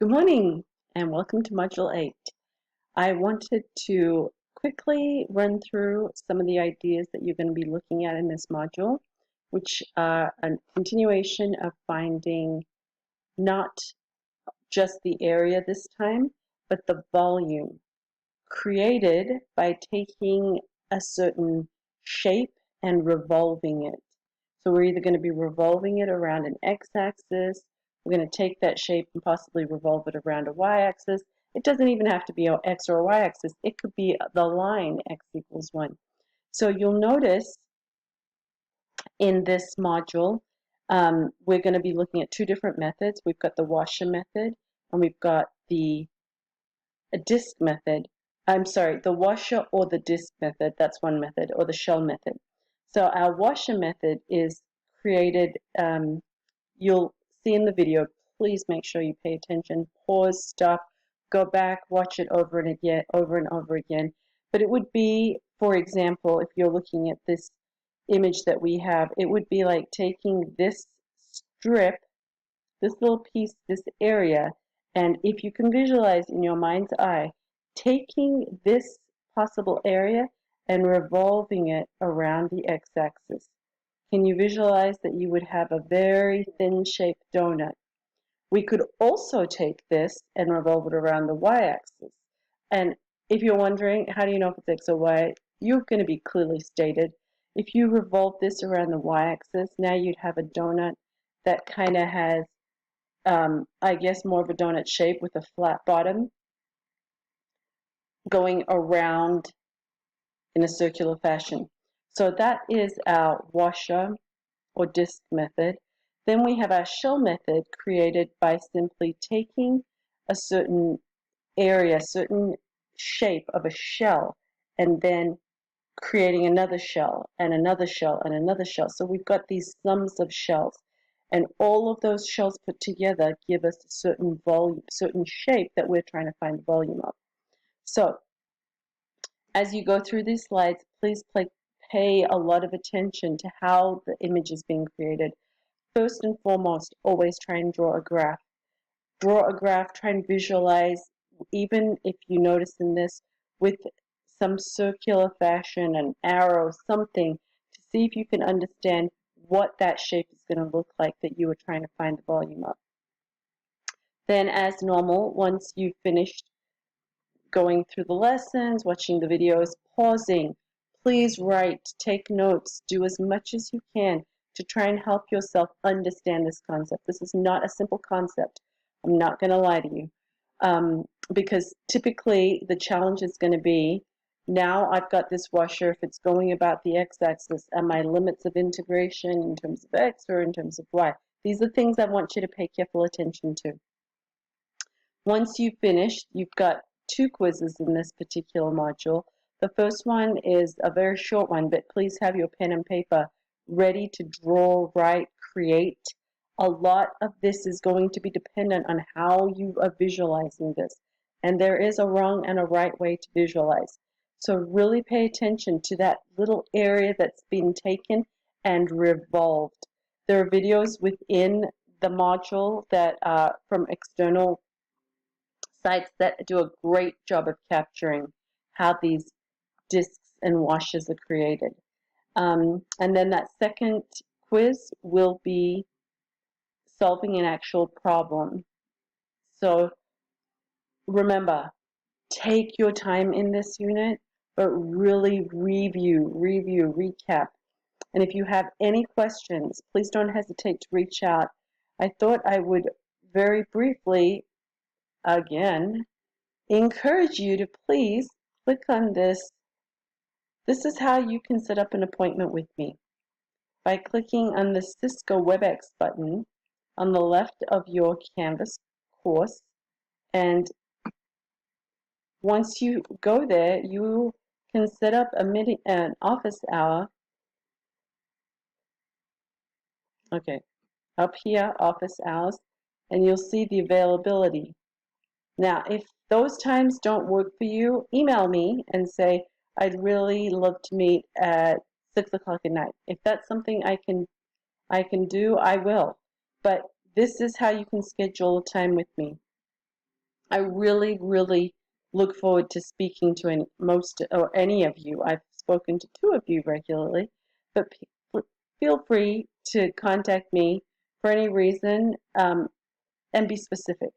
Good morning and welcome to Module 8. I wanted to quickly run through some of the ideas that you're going to be looking at in this module, which are a continuation of finding not just the area this time, but the volume created by taking a certain shape and revolving it. So we're either going to be revolving it around an x-axis, we're going to take that shape and possibly revolve it around a y-axis. It doesn't even have to be an x or a y-axis. It could be the line x equals 1. So you'll notice in this module, we're going to be looking at two different methods. We've got the washer method and we've got the disk method. I'm sorry, the washer or the disk method, that's one method, or the shell method. So our washer method is created, you'll see in the video, please make sure you pay attention, pause, stop, go back, watch it over and over again. But it would be, for example, if you're looking at this image that we have, it would be like taking this strip, this little piece, this area, and if you can visualize in your mind's eye, taking this possible area and revolving it around the x-axis. Can you visualize that you would have a very thin shaped donut? We could also take this and revolve it around the y-axis. And if you're wondering, how do you know if it's x or y? You're going to be clearly stated. If you revolve this around the y-axis, now you'd have a donut that kind of has I guess more of a donut shape with a flat bottom going around in a circular fashion. So that is our washer or disk method. Then we have our shell method created by simply taking a certain area, certain shape of a shell, and then creating another shell and another shell and another shell. So we've got these sums of shells. And all of those shells put together give us a certain volume, certain shape that we're trying to find the volume of. So as you go through these slides, please pay a lot of attention to how the image is being created. First and foremost, always try and draw a graph. Draw a graph, try and visualize, even if you notice in this, with some circular fashion, an arrow, something, to see if you can understand what that shape is going to look like that you were trying to find the volume of. Then, as normal, once you've finished going through the lessons, watching the videos, pausing, please write, take notes, do as much as you can to try and help yourself understand this concept. This is not a simple concept. I'm not going to lie to you. Because typically the challenge is going to be, now I've got this washer, if it's going about the x-axis, and my limits of integration in terms of x or in terms of y. These are things I want you to pay careful attention to. Once you've finished, you've got two quizzes in this particular module. The first one is a very short one, but please have your pen and paper ready to draw, write, create. A lot of this is going to be dependent on how you are visualizing this. And there is a wrong and a right way to visualize. So really pay attention to that little area that's been taken and revolved. There are videos within the module that are from external sites that do a great job of capturing how these discs and washes are created. And then that second quiz will be solving an actual problem. So remember, take your time in this unit, but really review, recap. And if you have any questions, please don't hesitate to reach out. I thought I would very briefly, again, encourage you to please click on this. This is how you can set up an appointment with me. By clicking on the Cisco WebEx button on the left of your Canvas course, and once you go there, you can set up an office hour. Okay, up here, office hours, and you'll see the availability. Now, if those times don't work for you, email me and say, I'd really love to meet at 6 o'clock at night. If that's something I can do, I will. But this is how you can schedule a time with me. I really, really look forward to speaking to any of you. I've spoken to 2 of you regularly, but feel free to contact me for any reason, and be specific.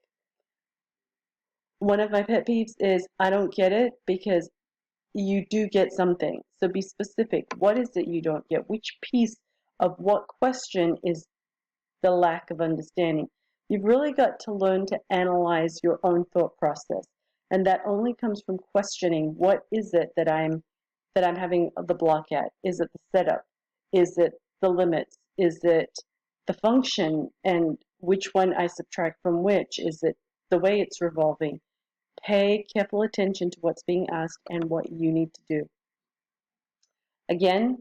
One of my pet peeves is I don't get it, because you do get something. So be specific. What is it you don't get? Which piece of what question is the lack of understanding? You've really got to learn to analyze your own thought process. And that only comes from questioning, what is it that I'm having the block at? Is it the setup? Is it the limits? Is it the function and which one I subtract from which? Is it the way it's revolving? Pay careful attention to what's being asked and what you need to do. Again,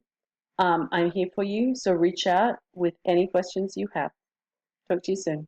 I'm here for you, so reach out with any questions you have. Talk to you soon.